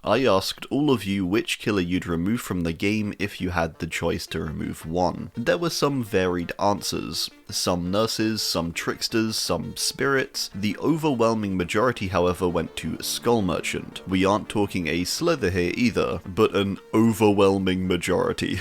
I asked all of you which killer you'd remove from the game if you had the choice to remove one. There were some varied answers. Some nurses, some tricksters, some spirits. The overwhelming majority, however, went to Skull Merchant. We aren't talking a slither here either, but an overwhelming majority.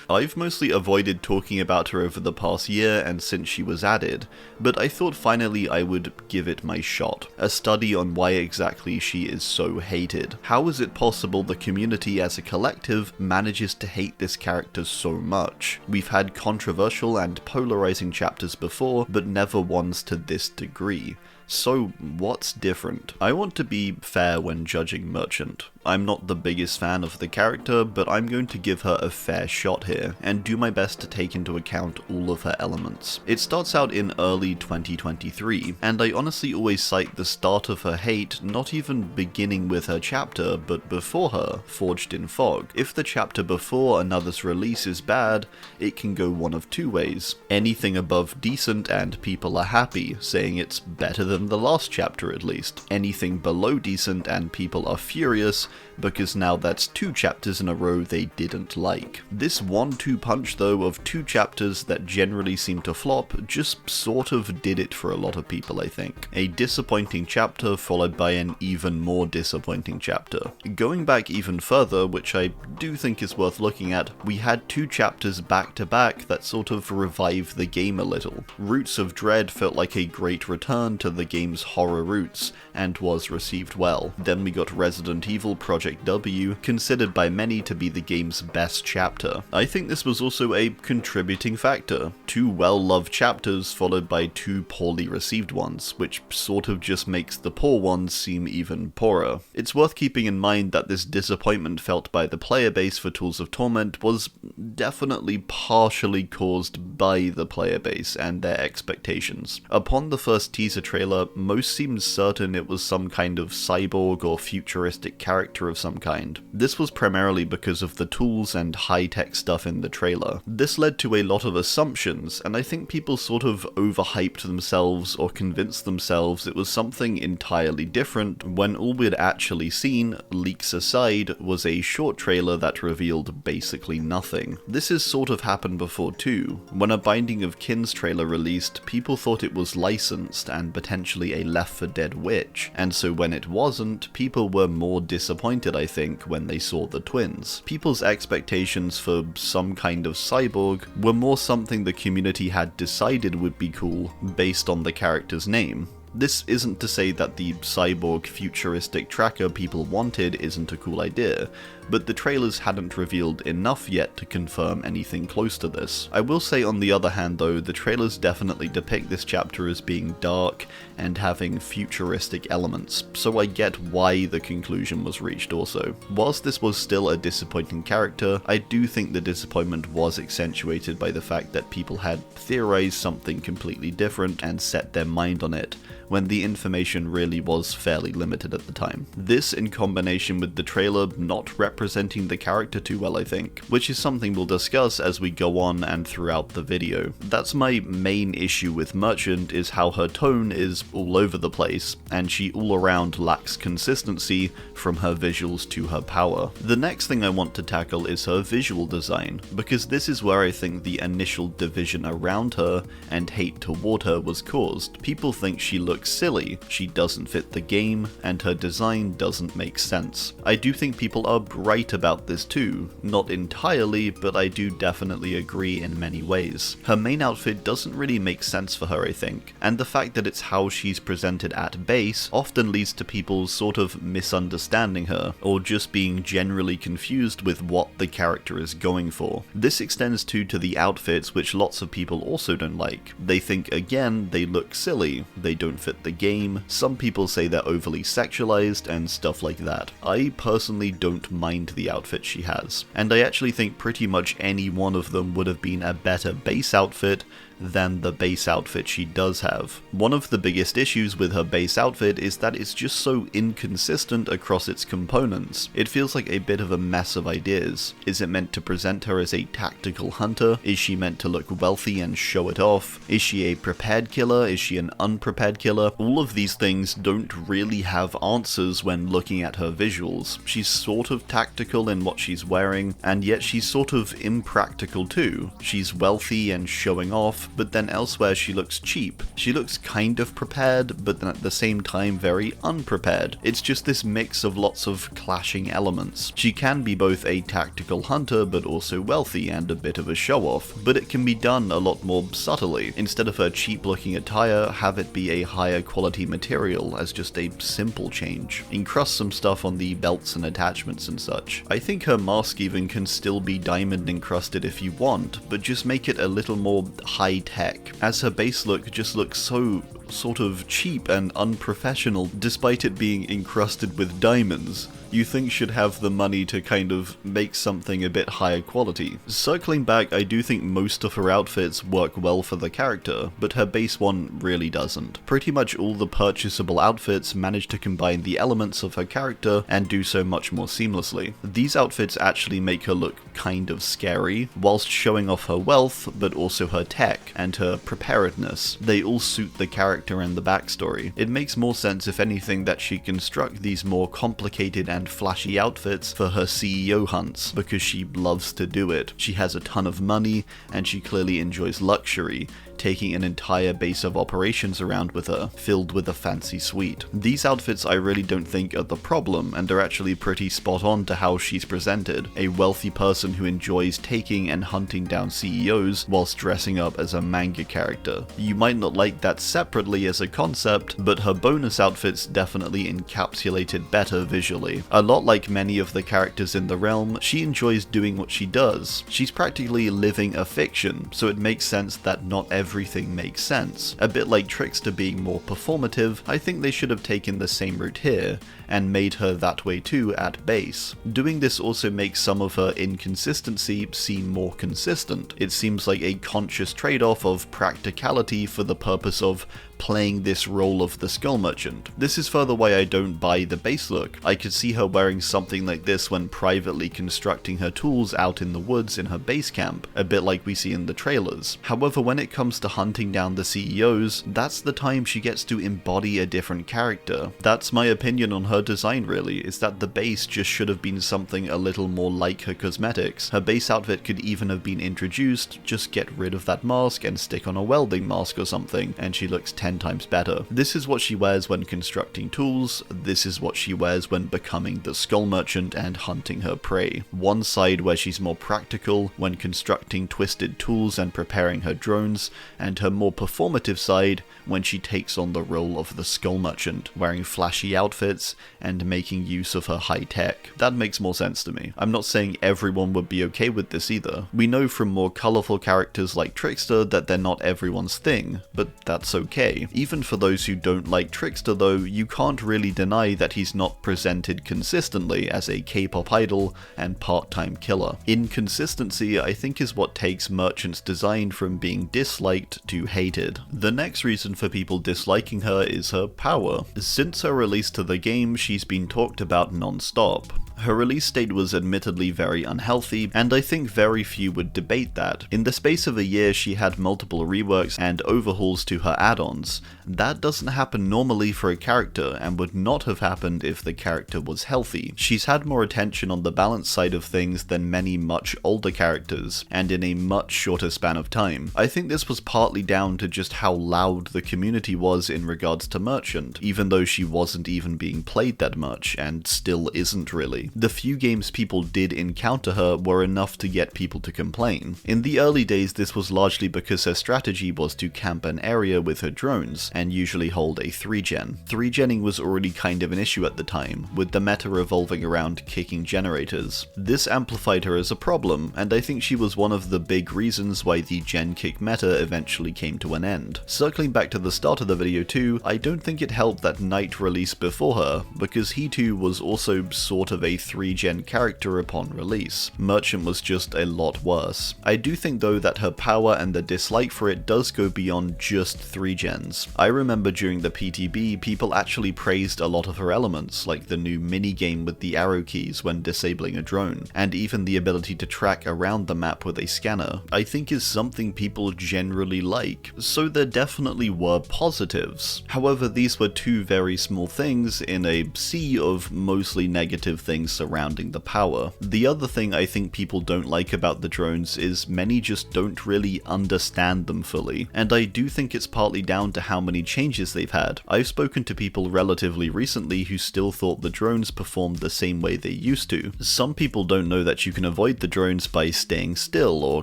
I've mostly avoided talking about her over the past year and since she was added, but I thought finally I would give it my shot. A study on why exactly she is so hated. How is it possible the community as a collective manages to hate this character so much? We've had controversial and polarizing chapters before, but never ones to this degree. So, what's different? I want to be fair when judging Merchant. I'm not the biggest fan of the character, but I'm going to give her a fair shot here, and do my best to take into account all of her elements. It starts out in early 2023, and I honestly always cite the start of her hate not even beginning with her chapter, but before her, Forged in Fog. If the chapter before another's release is bad, it can go one of two ways. Anything above decent and people are happy, saying it's better than the last chapter at least. Anything below decent and people are furious, because now that's 2 chapters in a row they didn't like. This 1-2 punch though of 2 chapters that generally seem to flop just sort of did it for a lot of people, I think. A disappointing chapter followed by an even more disappointing chapter. Going back even further, which I do think is worth looking at, we had 2 chapters back to back that sort of revived the game a little. Roots of Dread felt like a great return to the game's horror roots, and was received well. Then we got Resident Evil Project W, considered by many to be the game's best chapter. I think this was also a contributing factor. 2 well-loved chapters followed by 2 poorly received ones, which sort of just makes the poor ones seem even poorer. It's worth keeping in mind that this disappointment felt by the player base for Tools of Torment was definitely partially caused by the player base and their expectations. Upon the first teaser trailer, most seemed certain it was some kind of cyborg or futuristic character of some kind. This was primarily because of the tools and high-tech stuff in the trailer. This led to a lot of assumptions, and I think people sort of overhyped themselves or convinced themselves it was something entirely different when all we'd actually seen, leaks aside, was a short trailer that revealed basically nothing. This has sort of happened before too. When a Binding of Kin's trailer released, people thought it was licensed and potentially a Left 4 Dead witch, and so when it wasn't, people were more disappointed, I think, when they saw the twins. People's expectations for some kind of cyborg were more something the community had decided would be cool based on the character's name. This isn't to say that the cyborg futuristic tracker people wanted isn't a cool idea, but the trailers hadn't revealed enough yet to confirm anything close to this. I will say on the other hand though, the trailers definitely depict this chapter as being dark and having futuristic elements, so I get why the conclusion was reached also. Whilst this was still a disappointing character, I do think the disappointment was accentuated by the fact that people had theorized something completely different and set their mind on it, when the information really was fairly limited at the time. This in combination with the trailer not representing the character too well, I think, which is something we'll discuss as we go on and throughout the video. That's my main issue with Merchant, is how her tone is all over the place, and she all around lacks consistency from her visuals to her power. The next thing I want to tackle is her visual design, because this is where I think the initial division around her and hate toward her was caused. People think she looks silly, she doesn't fit the game, and her design doesn't make sense. I do think people are right about this too, not entirely, but I do definitely agree in many ways. Her main outfit doesn't really make sense for her, I think, and the fact that it's how she's presented at base often leads to people sort of misunderstanding her, or just being generally confused with what the character is going for. This extends too to the outfits, which lots of people also don't like. They think, again, they look silly, they don't fit the game, some people say they're overly sexualized, and stuff like that. I personally don't mind the outfit she has, and I actually think pretty much any one of them would have been a better base outfit, than the base outfit she does have. One of the biggest issues with her base outfit is that it's just so inconsistent across its components. It feels like a bit of a mess of ideas. Is it meant to present her as a tactical hunter? Is she meant to look wealthy and show it off? Is she a prepared killer? Is she an unprepared killer? All of these things don't really have answers when looking at her visuals. She's sort of tactical in what she's wearing, and yet she's sort of impractical too. She's wealthy and showing off, but then elsewhere she looks cheap. She looks kind of prepared, but then at the same time very unprepared. It's just this mix of lots of clashing elements. She can be both a tactical hunter, but also wealthy and a bit of a show-off, but it can be done a lot more subtly. Instead of her cheap-looking attire, have it be a higher quality material as just a simple change. Encrust some stuff on the belts and attachments and such. I think her mask even can still be diamond encrusted if you want, but just make it a little more high-tech, as her base look just looks so sort of cheap and unprofessional despite it being encrusted with diamonds. You think should have the money to kind of make something a bit higher quality. Circling back, I do think most of her outfits work well for the character, but her base one really doesn't. Pretty much all the purchasable outfits manage to combine the elements of her character and do so much more seamlessly. These outfits actually make her look kind of scary, whilst showing off her wealth, but also her tech and her preparedness. They all suit the character and the backstory. It makes more sense, if anything, that she construct these more complicated and flashy outfits for her CEO hunts, because she loves to do it. She has a ton of money, and she clearly enjoys luxury, taking an entire base of operations around with her, filled with a fancy suite. These outfits I really don't think are the problem, and are actually pretty spot on to how she's presented. A wealthy person who enjoys taking and hunting down CEOs whilst dressing up as a manga character. You might not like that separately as a concept, but her bonus outfits definitely encapsulate it better visually. A lot like many of the characters in the realm, she enjoys doing what she does. She's practically living a fiction, so it makes sense that not everything makes sense. A bit like Trickster being more performative, I think they should have taken the same route here, and made her that way too at base. Doing this also makes some of her inconsistency seem more consistent. It seems like a conscious trade-off of practicality for the purpose of playing this role of the Skull Merchant. This is further why I don't buy the base look. I could see her wearing something like this when privately constructing her tools out in the woods in her base camp, a bit like we see in the trailers. However, when it comes to hunting down the CEOs, that's the time she gets to embody a different character. That's my opinion on her design really, is that the base just should have been something a little more like her cosmetics. Her base outfit could even have been introduced, just get rid of that mask and stick on a welding mask or something, and she looks 10 times better. This is what she wears when constructing tools, this is what she wears when becoming the Skull Merchant and hunting her prey. One side where she's more practical when constructing twisted tools and preparing her drones, and her more performative side when she takes on the role of the Skull Merchant, wearing flashy outfits and making use of her high tech. That makes more sense to me. I'm not saying everyone would be okay with this either. We know from more colourful characters like Trickster that they're not everyone's thing, but that's okay. Even for those who don't like Trickster though, you can't really deny that he's not presented consistently as a K-pop idol and part-time killer. Inconsistency, I think, is what takes Merchant's design from being disliked to hated. The next reason for people disliking her is her power. Since her release to the game, she's been talked about non-stop. Her release date was admittedly very unhealthy, and I think very few would debate that. In the space of a year, she had multiple reworks and overhauls to her add-ons. That doesn't happen normally for a character, and would not have happened if the character was healthy. She's had more attention on the balance side of things than many much older characters, and in a much shorter span of time. I think this was partly down to just how loud the community was in regards to Merchant, even though she wasn't even being played that much, and still isn't really. The few games people did encounter her were enough to get people to complain. In the early days, this was largely because her strategy was to camp an area with her drones, and usually hold a 3-gen. 3-genning was already kind of an issue at the time, with the meta revolving around kicking generators. This amplified her as a problem, and I think she was one of the big reasons why the gen kick meta eventually came to an end. Circling back to the start of the video too, I don't think it helped that Knight released before her, because he too was also sort of a a 3-gen character upon release. Merchant was just a lot worse. I do think though that her power and the dislike for it does go beyond just 3 gens. I remember during the PTB, people actually praised a lot of her elements, like the new minigame with the arrow keys when disabling a drone, and even the ability to track around the map with a scanner, I think is something people generally like, so there definitely were positives. However, these were two very small things in a sea of mostly negative things surrounding the power. The other thing I think people don't like about the drones is many just don't really understand them fully, and I do think it's partly down to how many changes they've had. I've spoken to people relatively recently who still thought the drones performed the same way they used to. Some people don't know that you can avoid the drones by staying still or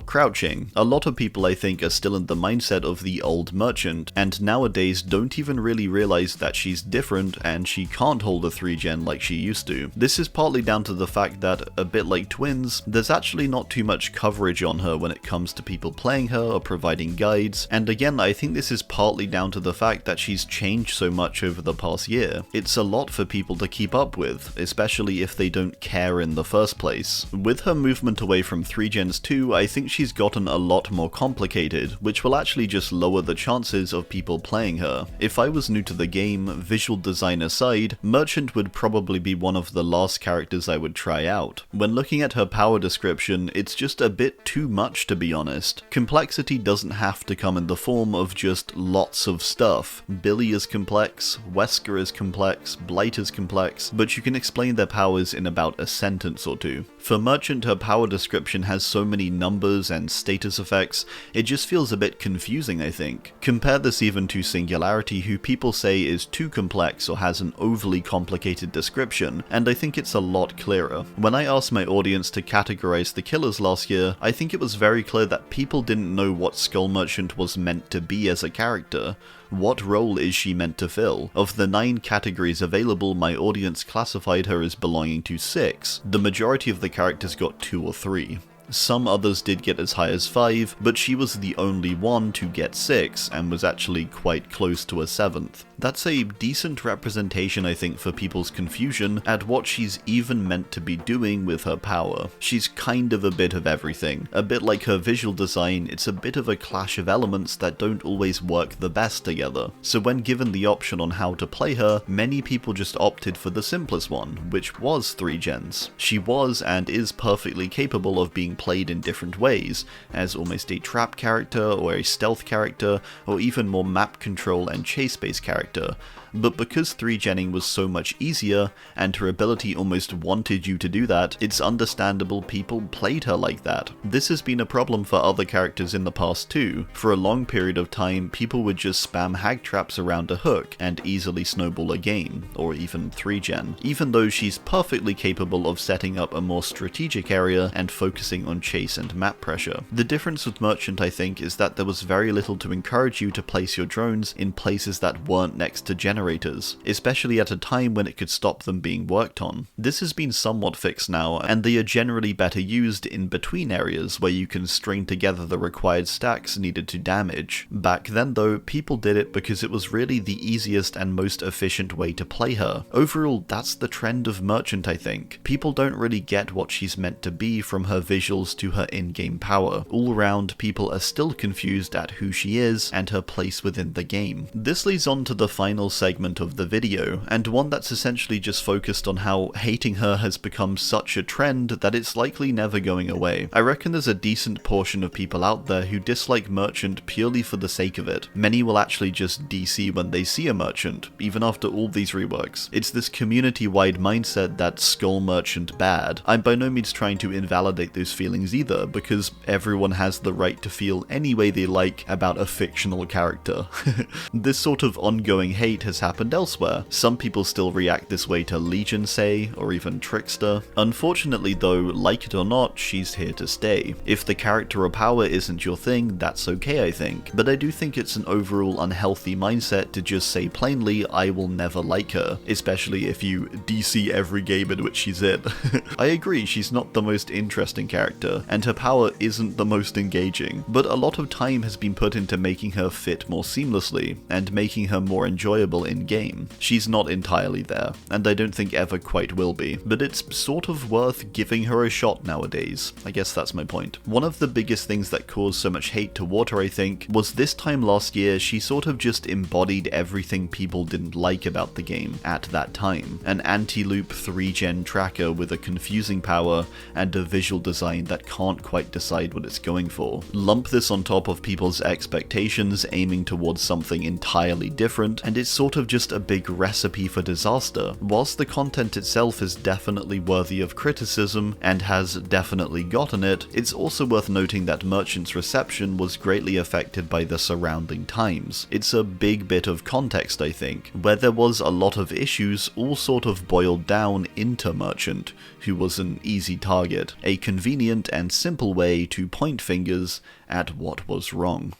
crouching. A lot of people I think are still in the mindset of the old Merchant, and nowadays don't even really realize that she's different and she can't hold a 3-gen like she used to. This is partly down to the fact that, a bit like Twins, there's actually not too much coverage on her when it comes to people playing her or providing guides, and again I think this is partly down to the fact that she's changed so much over the past year. It's a lot for people to keep up with, especially if they don't care in the first place. With her movement away from 3-gens too, I think she's gotten a lot more complicated, which will actually just lower the chances of people playing her. If I was new to the game, visual design aside, Merchant would probably be one of the last characters I would try out. When looking at her power description, it's just a bit too much to be honest. Complexity doesn't have to come in the form of just lots of stuff. Billy is complex, Wesker is complex, Blight is complex, but you can explain their powers in about a sentence or two. For Merchant, her power description has so many numbers and status effects, it just feels a bit confusing I think. Compare this even to Singularity, who people say is too complex or has an overly complicated description, and I think it's a lot clearer. When I asked my audience to categorize the killers last year, I think it was very clear that people didn't know what Skull Merchant was meant to be as a character. What role is she meant to fill? Of the 9 categories available, my audience classified her as belonging to 6. The majority of the characters got 2 or 3. Some others did get as high as 5, but she was the only one to get 6, and was actually quite close to a 7th. That's a decent representation I think for people's confusion at what she's even meant to be doing with her power. She's kind of a bit of everything. A bit like her visual design, it's a bit of a clash of elements that don't always work the best together. So when given the option on how to play her, many people just opted for the simplest one, which was 3 gens. She was and is perfectly capable of being played in different ways, as almost a trap character or a stealth character, or even more map control and chase-based character. But because 3-genning was so much easier, and her ability almost wanted you to do that, it's understandable people played her like that. This has been a problem for other characters in the past too. For a long period of time, people would just spam hag traps around a hook and easily snowball a game, or even 3-gen, even though she's perfectly capable of setting up a more strategic area and focusing on chase and map pressure. The difference with Merchant I think is that there was very little to encourage you to place your drones in places that weren't next to generators, especially at a time when it could stop them being worked on. This has been somewhat fixed now, and they are generally better used in between areas where you can string together the required stacks needed to damage. Back then though, people did it because it was really the easiest and most efficient way to play her. Overall, that's the trend of Merchant I think. People don't really get what she's meant to be from her visuals to her in-game power. All around, people are still confused at who she is and her place within the game. This leads on to the final segment of the video, and one that's essentially just focused on how hating her has become such a trend that it's likely never going away. I reckon there's a decent portion of people out there who dislike Merchant purely for the sake of it. Many will actually just DC when they see a Merchant, even after all these reworks. It's this community-wide mindset that Skull Merchant bad. I'm by no means trying to invalidate those feelings either, because everyone has the right to feel any way they like about a fictional character. This sort of ongoing hate has happened elsewhere. Some people still react this way to Legion, say, or even Trickster. Unfortunately though, like it or not, she's here to stay. If the character or power isn't your thing, that's okay I think, but I do think it's an overall unhealthy mindset to just say plainly, I will never like her, especially if you DC every game in which she's in. I agree, she's not the most interesting character character, and her power isn't the most engaging, but a lot of time has been put into making her fit more seamlessly, and making her more enjoyable in-game. She's not entirely there, and I don't think ever quite will be, but it's sort of worth giving her a shot nowadays. I guess that's my point. One of the biggest things that caused so much hate toward her, I think, was this time last year she sort of just embodied everything people didn't like about the game at that time. An anti-loop 3-gen tracker with a confusing power and a visual design that can't quite decide what it's going for. Lump this on top of people's expectations aiming towards something entirely different, and it's sort of just a big recipe for disaster. Whilst the content itself is definitely worthy of criticism, and has definitely gotten it, it's also worth noting that Merchant's reception was greatly affected by the surrounding times. It's a big bit of context, I think, where there was a lot of issues all sort of boiled down into Merchant, who was an easy target, a convenient and simple way to point fingers at what was wrong.